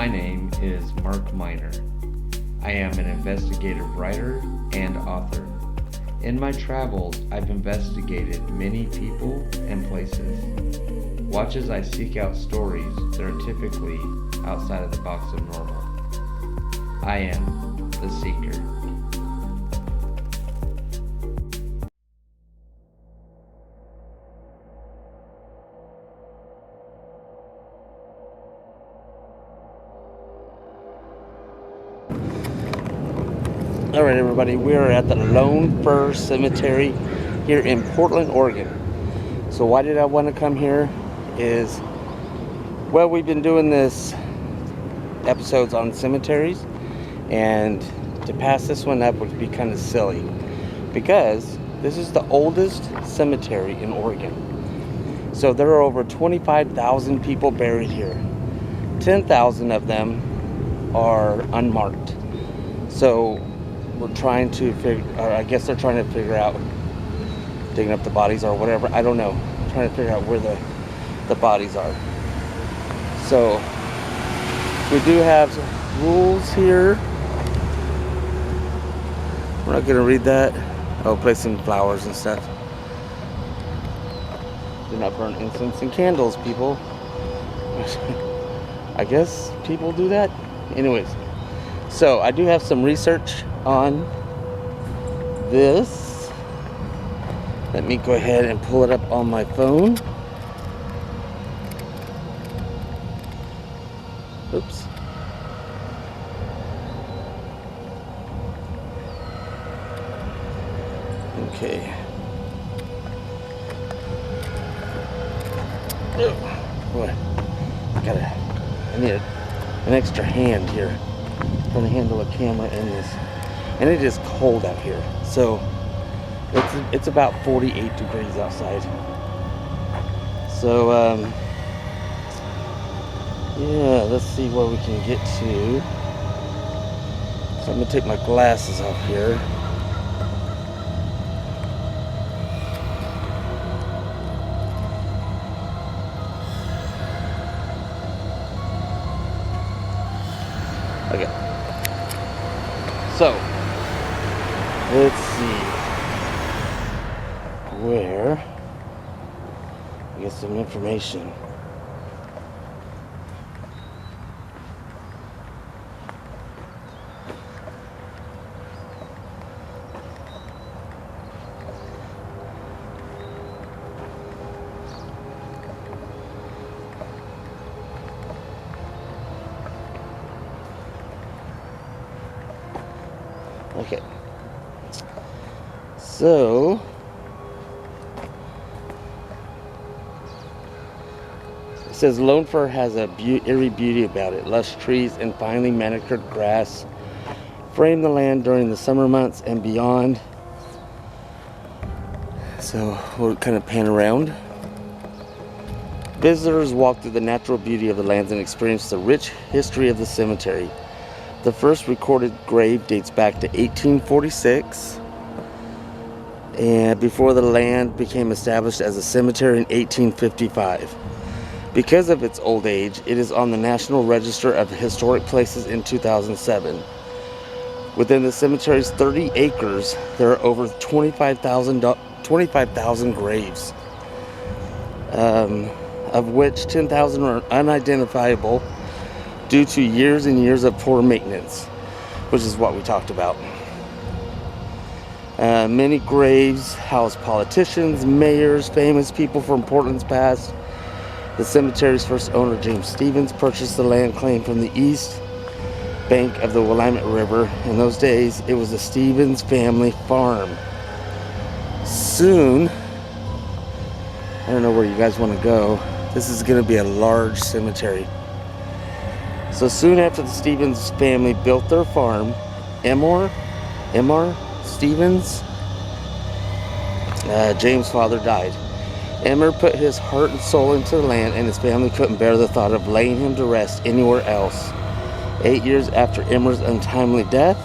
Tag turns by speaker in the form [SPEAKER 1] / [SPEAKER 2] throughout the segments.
[SPEAKER 1] My name is Mark Miner. I am an investigative writer and author. In my travels, I've investigated many people and places. Watch as I seek out stories that are typically outside of the box of normal. I am the Seeker.
[SPEAKER 2] Alright everybody, we are at the Lone Fir Cemetery here in Portland, Oregon. So why did I want to come here is, well, we've been doing this episodes on cemeteries, and to pass this one up would be kind of silly because this is the oldest cemetery in Oregon. So there are over 25,000 people buried here. 10,000 of them are unmarked. So we're trying to I guess they're trying to figure out digging up the bodies or whatever. I don't know. Trying to figure out where the bodies are. So we do have rules here. We're not gonna read that. I'll place some flowers and stuff. Do not burn incense and candles, people. I guess people do that. Anyways, so I do have some research on this. Let me go ahead and pull it up on my phone. Oops. Okay. Oh, boy. I need an extra hand here. I'm trying to handle a camera in this. And it is cold out here. So it's about 48 degrees outside. So yeah, let's see what we can get to. So I'm gonna take my glasses off here. Okay. So let's see where I get some information. Okay. So it says Lone Fir has a eerie beauty about it. Lush trees and finely manicured grass frame the land during the summer months and beyond. So we'll kind of pan around. Visitors walk through the natural beauty of the lands and experience the rich history of the cemetery. The first recorded grave dates back to 1846, and before the land became established as a cemetery in 1855. Because of its old age, it is on the National Register of Historic Places in 2007. Within the cemetery's 30 acres, there are over 25,000 graves, of which 10,000 are unidentifiable due to years and years of poor maintenance, which is what we talked about. Many graves house politicians, mayors, famous people from Portland's past. The cemetery's first owner, James Stevens, purchased the land claim from the east bank of the Willamette River. In those days, it was the Stevens family farm. Soon, I don't know where you guys want to go. This is going to be a large cemetery. So soon after the Stevens family built their farm, Emmer Stevens, James' father, died. Emmer put his heart and soul into the land, and his family couldn't bear the thought of laying him to rest anywhere else. 8 years after Emmer's untimely death,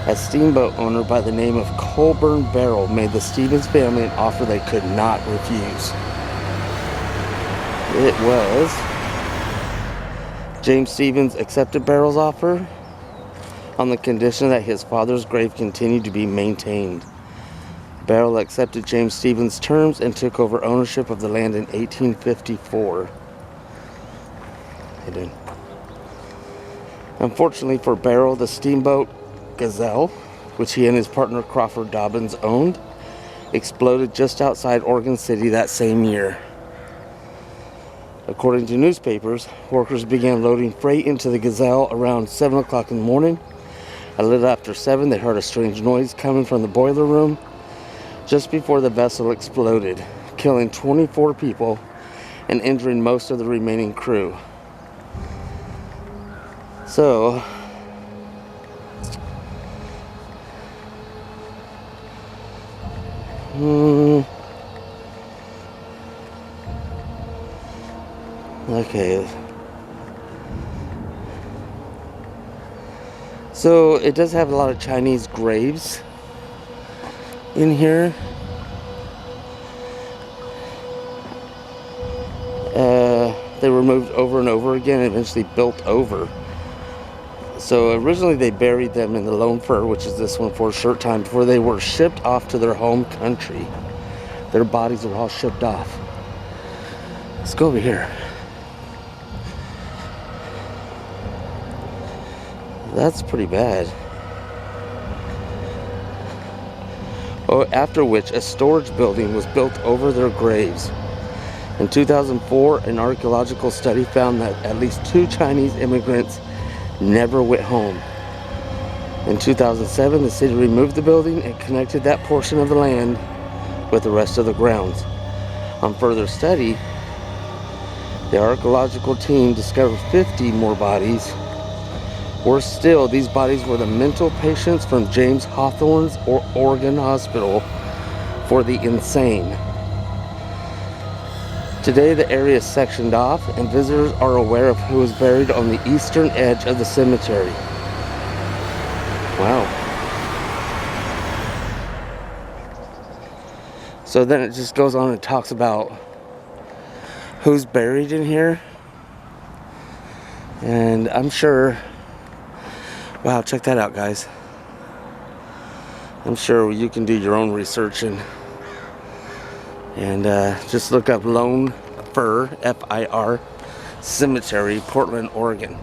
[SPEAKER 2] a steamboat owner by the name of Colburn Barrel made the Stevens family an offer they could not refuse. It was James Stevens accepted Barrow's offer on the condition that his father's grave continued to be maintained. Barrow accepted James Stevens' terms and took over ownership of the land in 1854. Unfortunately for Barrow, the steamboat Gazelle, which he and his partner Crawford Dobbins owned, exploded just outside Oregon City that same year. According to newspapers, workers began loading freight into the Gazelle around 7 o'clock in the morning. A little after 7, they heard a strange noise coming from the boiler room just before the vessel exploded, killing 24 people and injuring most of the remaining crew. So, okay. So it does have a lot of Chinese graves in here. They were moved over and over again and eventually built over. So originally they buried them in the Lone Fir, which is this one, for a short time before they were shipped off to their home country. Their bodies were all shipped off. Let's go over here. That's pretty bad. Oh, after which a storage building was built over their graves. In 2004, an archaeological study found that at least 2 Chinese immigrants never went home. In 2007, the city removed the building and connected that portion of the land with the rest of the grounds. On further study, the archaeological team discovered 50 more bodies. Worse still, these bodies were the mental patients from James Hawthorne's Oregon Hospital for the insane. Today the area is sectioned off and visitors are aware of who is buried on the eastern edge of the cemetery. Wow. So then it just goes on and talks about who's buried in here. And I'm sure, wow, check that out, guys. I'm sure you can do your own research and just look up Lone Fir, F-I-R, Cemetery, Portland, Oregon.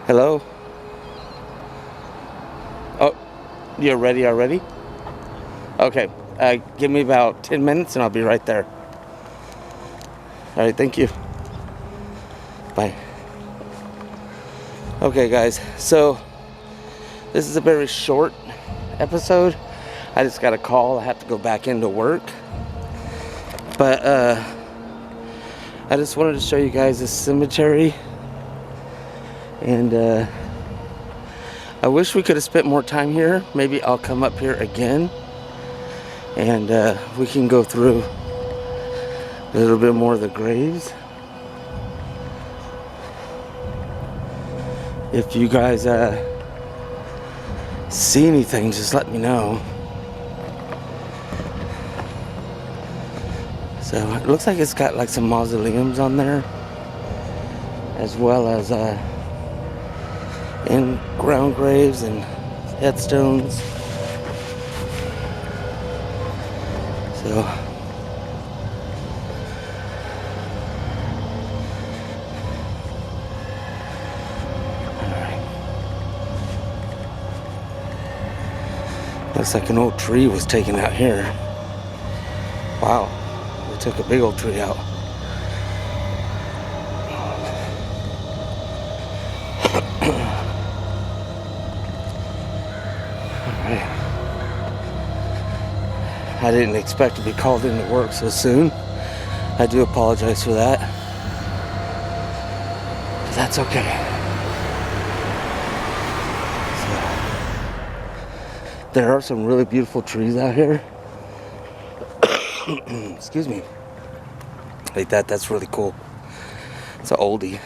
[SPEAKER 2] Hello? Oh, you're ready already? Okay, give me about 10 minutes and I'll be right there. All right, thank you. Bye. Okay, guys, so this is a very short episode. I just got a call. I have to go back into work. But I just wanted to show you guys this cemetery. And I wish we could have spent more time here. Maybe I'll come up here again. And we can go through a little bit more of the graves. If you guys see anything, just let me know. So it looks like it's got like some mausoleums on there, as well as in-ground graves and headstones. So looks like an old tree was taken out here. Wow, they took a big old tree out. Alright. I didn't expect to be called into work so soon. I do apologize for that. But that's okay. There are some really beautiful trees out here. Excuse me. Like that, that's really cool. It's an oldie.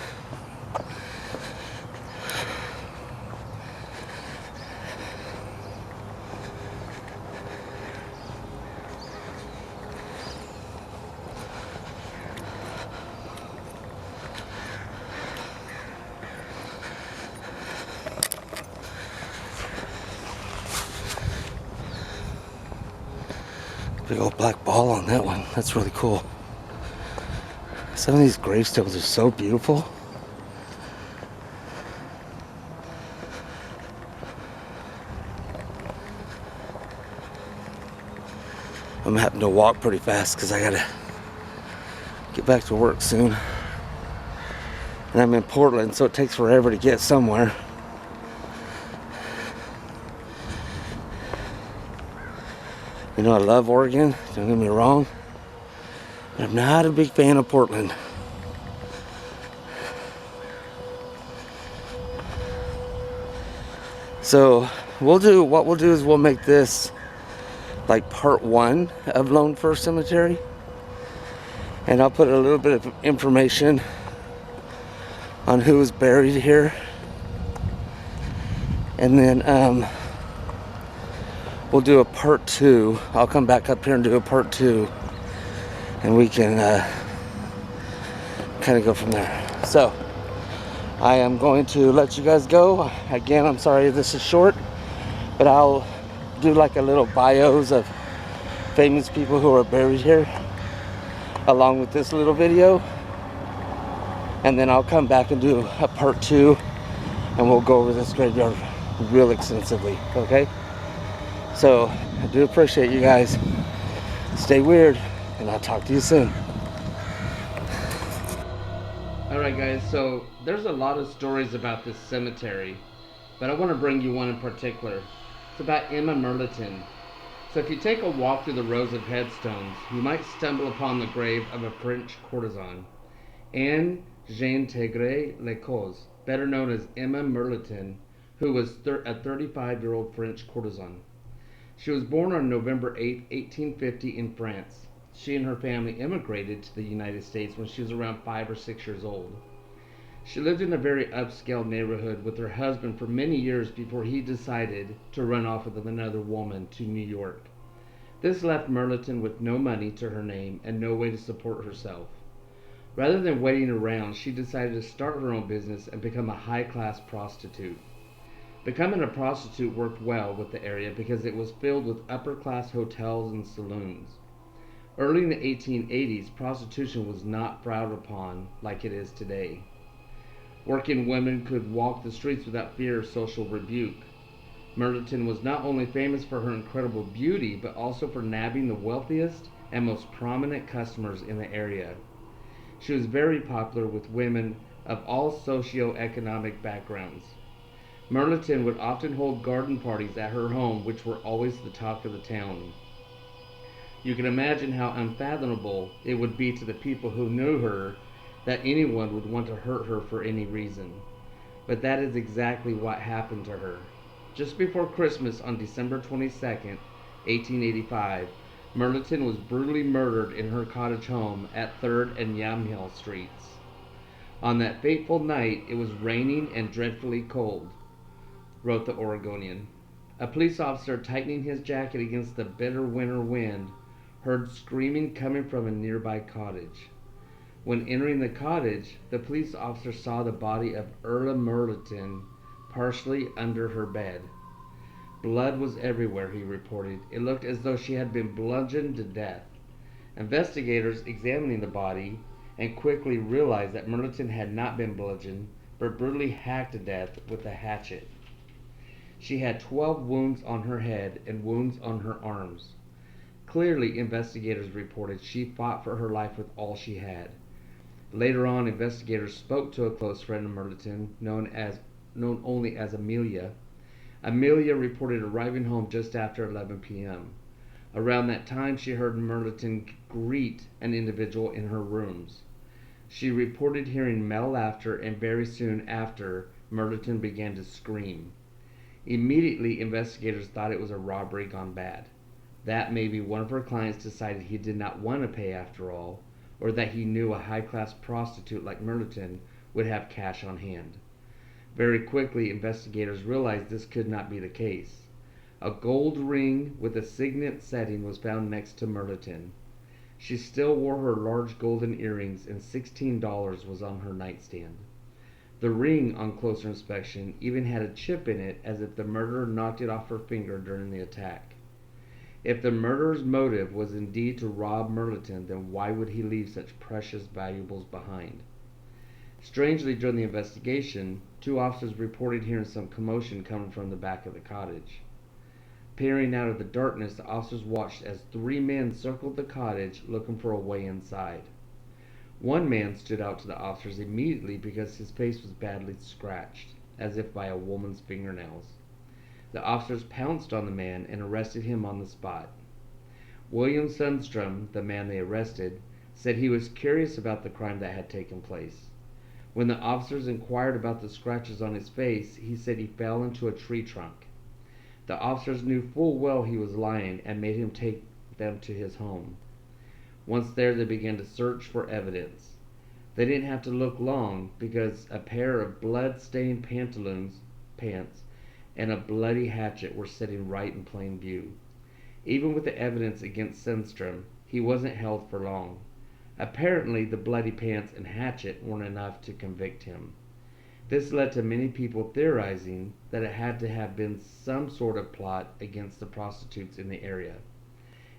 [SPEAKER 2] Big old black ball on that one. That's really cool. Some of these gravestones are so beautiful. I'm having to walk pretty fast because I gotta get back to work soon. And I'm in Portland, so it takes forever to get somewhere. You know, I love Oregon, don't get me wrong, but I'm not a big fan of Portland. So what we'll do is we'll make this like part 1 of Lone Fir Cemetery, and I'll put a little bit of information on who is buried here, and then we'll do a part 2. I'll come back up here and do a part 2, and we can kind of go from there. So I am going to let you guys go. Again, I'm sorry this is short, but I'll do like a little bios of famous people who are buried here along with this little video, and then I'll come back and do a part 2, and we'll go over this graveyard real extensively. Okay, so I do appreciate you guys. Stay weird, and I'll talk to you soon. Alright guys, so there's a lot of stories about this cemetery, but I want to bring you one in particular. It's about Emma Merlinton. So if you take a walk through the rows of headstones, you might stumble upon the grave of a French courtesan, Anne Jeanne Tegre-Lecoz, better known as Emma Merlinton, who was a 35-year-old French courtesan. She was born on November 8, 1850 in France. She and her family immigrated to the United States when she was around 5 or 6 years old. She lived in a very upscale neighborhood with her husband for many years before he decided to run off with another woman to New York. This left Merlinton with no money to her name and no way to support herself. Rather than waiting around, she decided to start her own business and become a high-class prostitute. Becoming a prostitute worked well with the area because it was filled with upper-class hotels and saloons. Early in the 1880s, prostitution was not frowned upon like it is today. Working women could walk the streets without fear of social rebuke. Merlinton was not only famous for her incredible beauty, but also for nabbing the wealthiest and most prominent customers in the area. She was very popular with women of all socio-economic backgrounds. Merlinton would often hold garden parties at her home, which were always the talk of the town. You can imagine how unfathomable it would be to the people who knew her that anyone would want to hurt her for any reason. But that is exactly what happened to her. Just before Christmas on December 22nd, 1885, Merlinton was brutally murdered in her cottage home at 3rd and Yamhill Streets. On that fateful night, it was raining and dreadfully cold, wrote the Oregonian. A police officer, tightening his jacket against the bitter winter wind, heard screaming coming from a nearby cottage. When entering the cottage, the police officer saw the body of Erla Merlinton partially under her bed. Blood was everywhere, he reported. It looked as though she had been bludgeoned to death. Investigators examining the body and quickly realized that Merlinton had not been bludgeoned, but brutally hacked to death with a hatchet. She had 12 wounds on her head and wounds on her arms. Clearly, investigators reported, she fought for her life with all she had. Later on, investigators spoke to a close friend of Merlinton, known only as Amelia. Amelia reported arriving home just after 11 p.m. Around that time, she heard Merlinton greet an individual in her rooms. She reported hearing male laughter, and very soon after, Merlinton began to scream. Immediately, investigators thought it was a robbery gone bad. That maybe one of her clients decided he did not want to pay after all, or that he knew a high-class prostitute like Merlinton would have cash on hand. Very quickly, investigators realized this could not be the case. A gold ring with a signet setting was found next to Merlinton. She still wore her large golden earrings, and $16 was on her nightstand. The ring, on closer inspection, even had a chip in it, as if the murderer knocked it off her finger during the attack.
[SPEAKER 1] If the murderer's motive was indeed to rob Merlinton, then why would he leave such precious valuables behind? Strangely, during the investigation, two officers reported hearing some commotion coming from the back of the cottage. Peering out of the darkness, the officers watched as three men circled the cottage looking for a way inside. One man stood out to the officers immediately because his face was badly scratched, as if by a woman's fingernails. The officers pounced on the man and arrested him on the spot. William Sundstrom, the man they arrested, said he was curious about the crime that had taken place. When the officers inquired about the scratches on his face, he said he fell into a tree trunk. The officers knew full well he was lying and made him take them to his home. Once there, they began to search for evidence. They didn't have to look long because a pair of blood-stained pants and a bloody hatchet were sitting right in plain view. Even with the evidence against Sundstrom, he wasn't held for long. Apparently, the bloody pants and hatchet weren't enough to convict him. This led to many people theorizing that it had to have been some sort of plot against the prostitutes in the area.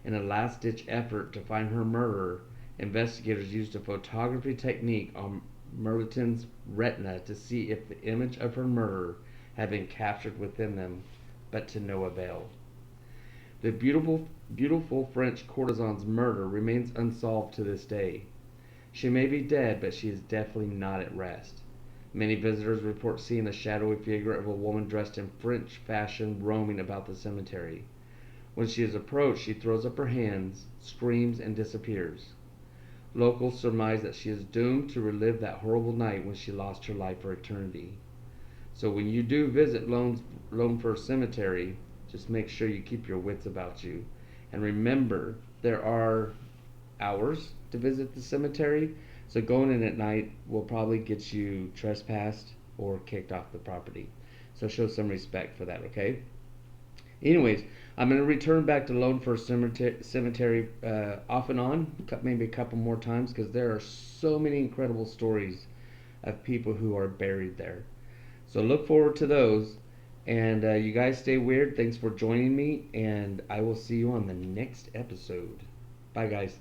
[SPEAKER 1] In a last-ditch effort to find her murderer, investigators used a photography technique on Merlinton's retina to see if the image of her murderer had been captured within them, but to no avail. The beautiful French courtesan's murder remains unsolved to this day. She may be dead, but she is definitely not at rest. Many visitors report seeing the shadowy figure of a woman dressed in French fashion roaming about the cemetery. When she is approached, she throws up her hands, screams, and disappears. Locals surmise that she is doomed to relive that horrible night when she lost her life for eternity. So when you do visit Lone Fir Cemetery, just make sure you keep your wits about you. And remember, there are hours to visit the cemetery, so going in at night will probably get you trespassed or kicked off the property. So show some respect for that, okay? Anyways, I'm going to return back to Lone Fir Cemetery off and on, maybe a couple more times, because there are so many incredible stories of people who are buried there. So look forward to those. And you guys stay weird. Thanks for joining me, and I will see you on the next episode. Bye, guys.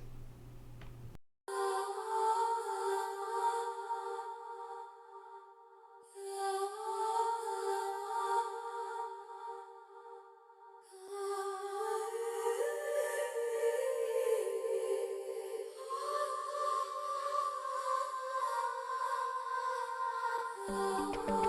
[SPEAKER 3] Oh,